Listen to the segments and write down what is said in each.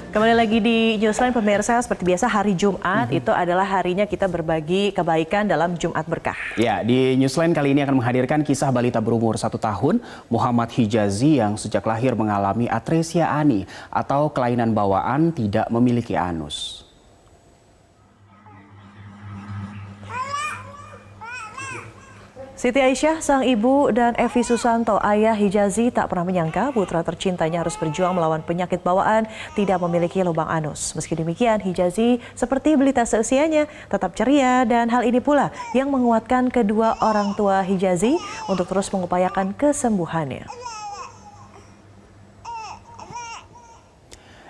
Kembali lagi di Newsline pemirsa, seperti biasa hari Jumat itu adalah harinya kita berbagi kebaikan dalam Jumat Berkah. Ya, di Newsline kali ini akan menghadirkan kisah balita berumur 1 tahun, Muhammad Hijazi yang sejak lahir mengalami atresia ani atau kelainan bawaan tidak memiliki anus. Siti Aisyah, sang ibu, dan Evi Susanto, ayah Hijazi, tak pernah menyangka putra tercintanya harus berjuang melawan penyakit bawaan tidak memiliki lubang anus. Meski demikian, Hijazi seperti balita seusianya tetap ceria dan hal ini pula yang menguatkan kedua orang tua Hijazi untuk terus mengupayakan kesembuhannya.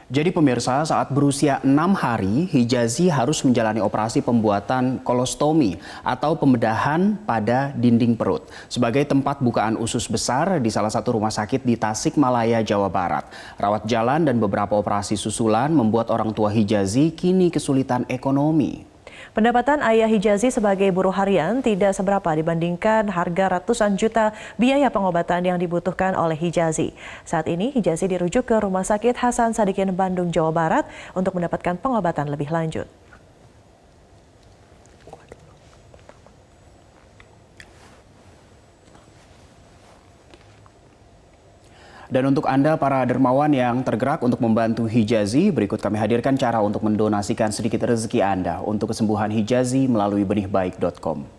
Jadi pemirsa, saat berusia 6 hari, Hijazi harus menjalani operasi pembuatan kolostomi atau pembedahan pada dinding perut sebagai tempat bukaan usus besar di salah satu rumah sakit di Tasikmalaya, Jawa Barat. Rawat jalan dan beberapa operasi susulan membuat orang tua Hijazi kini kesulitan ekonomi. Pendapatan ayah Hijazi sebagai buruh harian tidak seberapa dibandingkan harga ratusan juta biaya pengobatan yang dibutuhkan oleh Hijazi. Saat ini Hijazi dirujuk ke Rumah Sakit Hasan Sadikin, Bandung, Jawa Barat untuk mendapatkan pengobatan lebih lanjut. Dan untuk Anda para dermawan yang tergerak untuk membantu Hijazi, berikut kami hadirkan cara untuk mendonasikan sedikit rezeki Anda untuk kesembuhan Hijazi melalui benihbaik.com.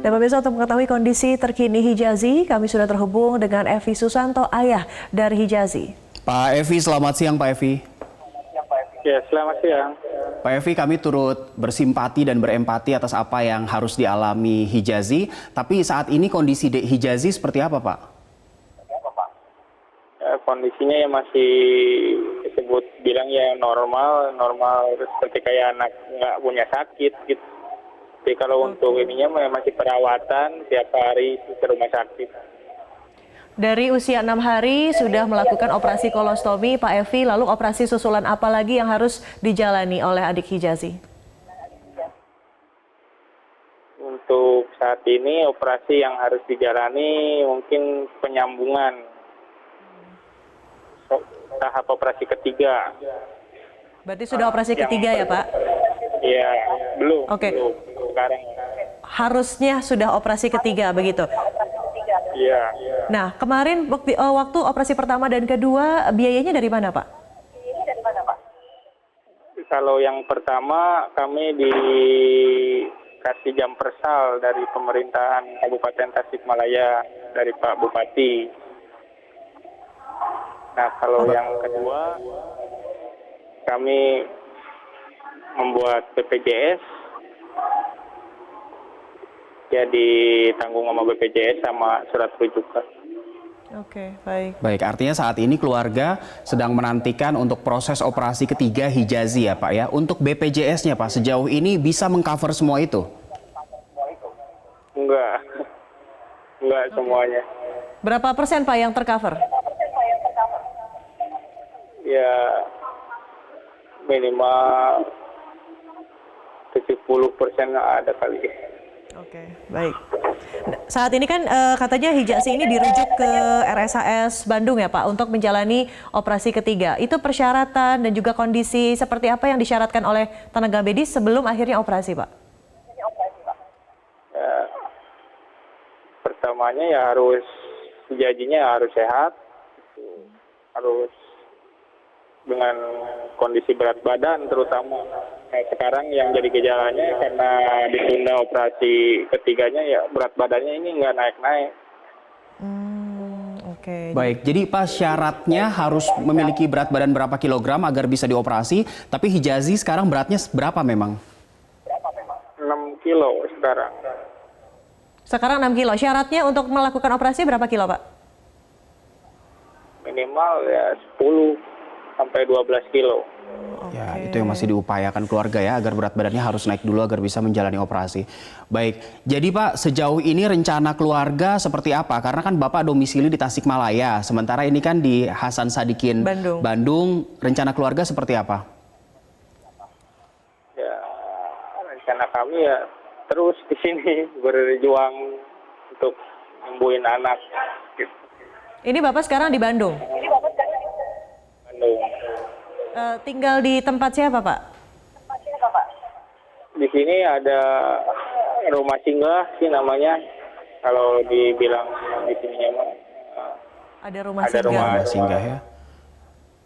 Dan pemirsa, untuk mengetahui kondisi terkini Hijazi, kami sudah terhubung dengan Evi Susanto, ayah dari Hijazi. Pak Evi, selamat siang Pak Evi. Ya, selamat siang. Pak Evi, kami turut bersimpati dan berempati atas apa yang harus dialami Hijazi. Tapi saat ini kondisi Hijazi seperti apa, Pak? Ya, kondisinya ya masih disebut bilang ya normal seperti kayak anak nggak punya sakit gitu. Tapi kalau untuk ininya masih perawatan tiap hari ke rumah sakit. Dari usia 6 hari sudah melakukan operasi kolostomi, Pak Evi, lalu operasi susulan apa lagi yang harus dijalani oleh adik Hijazi? Untuk saat ini operasi yang harus dijalani mungkin penyambungan tahap operasi ketiga. Berarti sudah operasi ketiga ya, Pak? Iya, belum. Oke. Belum. Sekarang. Harusnya sudah operasi ketiga, begitu? Iya. Nah, kemarin waktu operasi pertama dan kedua, biayanya dari mana, Pak? Kalau yang pertama kami dikasih jam persal dari pemerintahan Kabupaten Tasikmalaya dari Pak Bupati. Nah, kalau yang kedua kami membuat BPJS, ya ditanggung sama BPJS sama surat rujukan. Oke, baik. Baik, artinya saat ini keluarga sedang menantikan untuk proses operasi ketiga Hijazi ya Pak ya. Untuk BPJS-nya Pak, sejauh ini bisa mengcover semua itu? Enggak semuanya. Berapa persen Pak yang tercover? Ya minimal 70% ada kali. Oke, baik. Saat ini kan katanya Hijazi ini dirujuk ke RSHS Bandung ya Pak untuk menjalani operasi ketiga. Itu persyaratan dan juga kondisi seperti apa yang disyaratkan oleh tenaga medis sebelum akhirnya operasi Pak? Ya, pertamanya ya harus Hijazinya harus sehat, harus dengan kondisi berat badan terutama. Nah, sekarang yang jadi gejalanya karena ditunda operasi ketiganya ya berat badannya ini nggak naik-naik. Oke. Baik, jadi Pak syaratnya harus memiliki berat badan berapa kilogram agar bisa dioperasi, tapi Hijazi sekarang beratnya berapa memang? kilo sekarang. Sekarang 6 kilo. Syaratnya untuk melakukan operasi berapa kilo, Pak? Minimal ya 10 sampai 12 kilo. Ya, itu yang masih diupayakan keluarga ya, agar berat badannya harus naik dulu agar bisa menjalani operasi. Baik, jadi Pak, sejauh ini rencana keluarga seperti apa? Karena kan Bapak domisili di Tasikmalaya, sementara ini kan di Hasan Sadikin, Bandung. Rencana keluarga seperti apa? Ya, rencana kami ya terus di sini berjuang untuk nyembuhin anak. Gitu. Ini Bapak sekarang di Bandung? Bandung. Tinggal di tempat siapa, Pak? Di sini ada rumah singgah sih namanya. Kalau dibilang di sini emang Ada rumah ada singgah. Rumah singgah ya.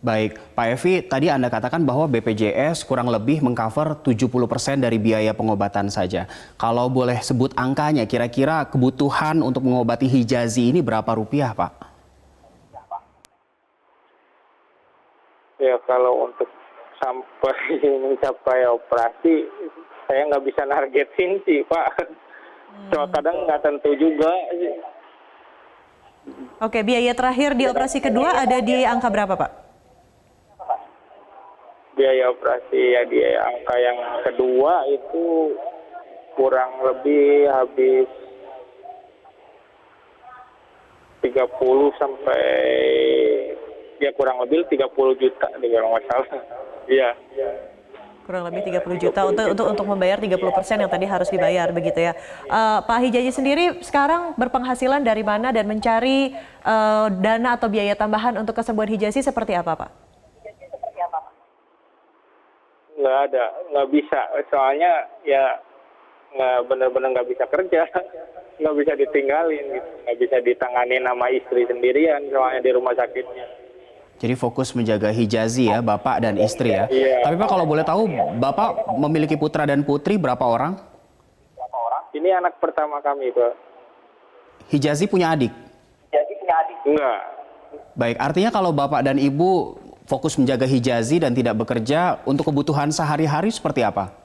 Baik, Pak Evi, tadi Anda katakan bahwa BPJS kurang lebih mengcover 70% dari biaya pengobatan saja. Kalau boleh sebut angkanya, kira-kira kebutuhan untuk mengobati Hijazi ini berapa rupiah, Pak? ya kalau untuk sampai mencapai operasi saya nggak bisa nargetin sih Pak. Soal kadang nggak tentu juga sih. Oke, biaya terakhir di operasi kedua ada di angka berapa, Pak? Biaya operasi ya di angka yang kedua itu kurang lebih habis 30 sampai ya kurang lebih 30 juta deh kalau nggak salah. Iya. Kurang lebih 30 juta untuk membayar 30% yang tadi harus dibayar begitu ya. Pak Hijazi sendiri sekarang berpenghasilan dari mana dan mencari dana atau biaya tambahan untuk kesembuhan Hijazi seperti apa, Pak? Nggak ada, nggak bisa. Soalnya ya nggak benar-benar nggak bisa kerja, nggak bisa ditinggalin, gitu. Nggak bisa ditangani nama istri sendirian soalnya di rumah sakitnya. Jadi fokus menjaga Hijazi ya, Bapak dan istri ya. Iya. Tapi Pak, kalau boleh tahu, Bapak memiliki putra dan putri berapa orang? Ini anak pertama kami, Pak. Hijazi punya adik? Enggak. Baik, artinya kalau Bapak dan Ibu fokus menjaga Hijazi dan tidak bekerja, untuk kebutuhan sehari-hari seperti apa?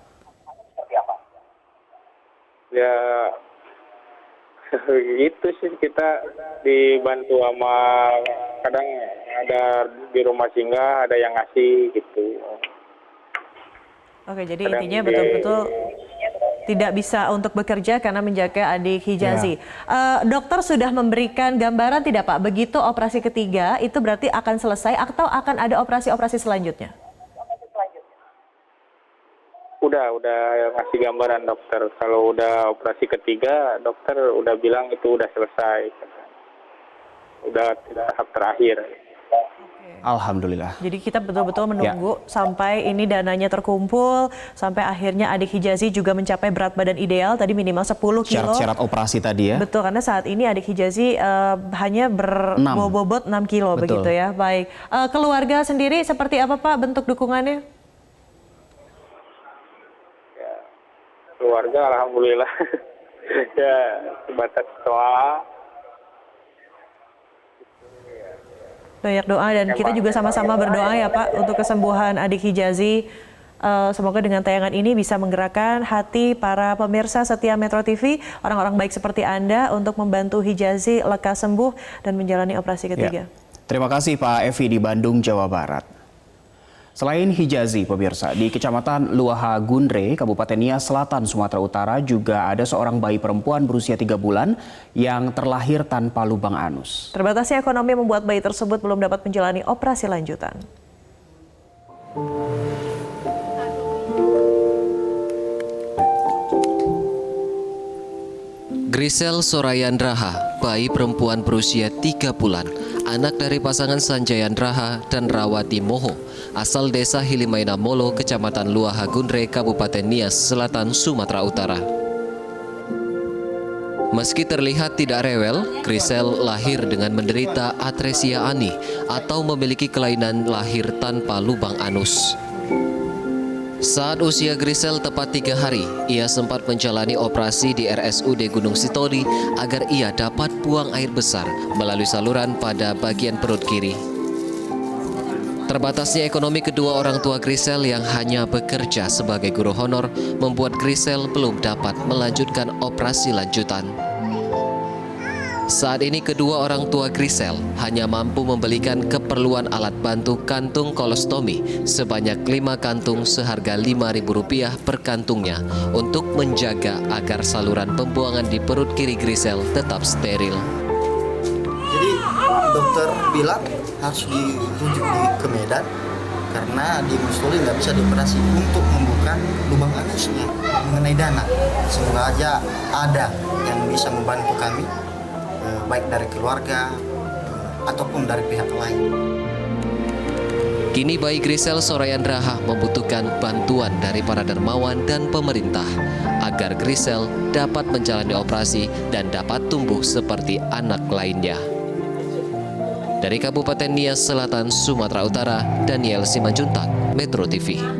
Ya itu sih, kita dibantu sama kadang ada di rumah singgah, ada yang ngasih gitu. Oke, jadi intinya betul-betul tidak bisa untuk bekerja karena menjaga adik Hijazi. Dokter sudah memberikan gambaran tidak Pak, begitu operasi ketiga itu berarti akan selesai atau akan ada operasi-operasi selanjutnya? Udah ngasih gambaran dokter. Kalau udah operasi ketiga, dokter udah bilang itu udah selesai. Udah tahap terakhir. Alhamdulillah. Jadi kita betul-betul menunggu sampai ini dananya terkumpul, sampai akhirnya adik Hijazi juga mencapai berat badan ideal, tadi minimal 10 kilo. Syarat-syarat operasi tadi ya. Betul, karena saat ini adik Hijazi hanya berbobot 6 kilo. Betul. Begitu ya. Baik, keluarga sendiri seperti apa Pak bentuk dukungannya? Ya, keluarga alhamdulillah. Ya sebatas doa. Banyak doa dan kita juga sama-sama berdoa ya Pak untuk kesembuhan adik Hijazi. Semoga dengan tayangan ini bisa menggerakkan hati para pemirsa setia Metro TV, orang-orang baik seperti Anda untuk membantu Hijazi lekas sembuh dan menjalani operasi ketiga. Ya. Terima kasih Pak Evi di Bandung, Jawa Barat. Selain Hijazi, pemirsa, di Kecamatan Luaha Gundre, Kabupaten Nias Selatan, Sumatera Utara juga ada seorang bayi perempuan berusia 3 bulan yang terlahir tanpa lubang anus. Terbatasnya ekonomi membuat bayi tersebut belum dapat menjalani operasi lanjutan. Grisel Sorayandraha, bayi perempuan berusia 3 bulan, anak dari pasangan Sanjayandraha dan Rawati Moho, asal desa Hilimaina Molo, Kecamatan Luaha Gundre, Kabupaten Nias Selatan, Sumatera Utara. Meski terlihat tidak rewel, Grisel lahir dengan menderita atresia ani atau memiliki kelainan lahir tanpa lubang anus. Saat usia Grisel tepat 3 hari, ia sempat menjalani operasi di RSUD Gunung Sitoli agar ia dapat buang air besar melalui saluran pada bagian perut kiri. Terbatasnya ekonomi kedua orang tua Grisel yang hanya bekerja sebagai guru honor membuat Grisel belum dapat melanjutkan operasi lanjutan. Saat ini kedua orang tua Grisel hanya mampu membelikan keperluan alat bantu kantung kolostomi sebanyak 5 kantung seharga Rp5.000 per kantungnya untuk menjaga agar saluran pembuangan di perut kiri Grisel tetap steril. Jadi dokter bilang harus dirujuk ke Medan karena di Mustoli nggak bisa dioperasi untuk membuka lubang anusnya. Mengenai dana, semoga aja ada yang bisa membantu kami, baik dari keluarga ataupun dari pihak lain. Kini bayi Grisel Sorayan Raha membutuhkan bantuan dari para dermawan dan pemerintah agar Grisel dapat menjalani operasi dan dapat tumbuh seperti anak lainnya. Dari Kabupaten Nias Selatan, Sumatera Utara, Daniel Simanjuntak, Metro TV.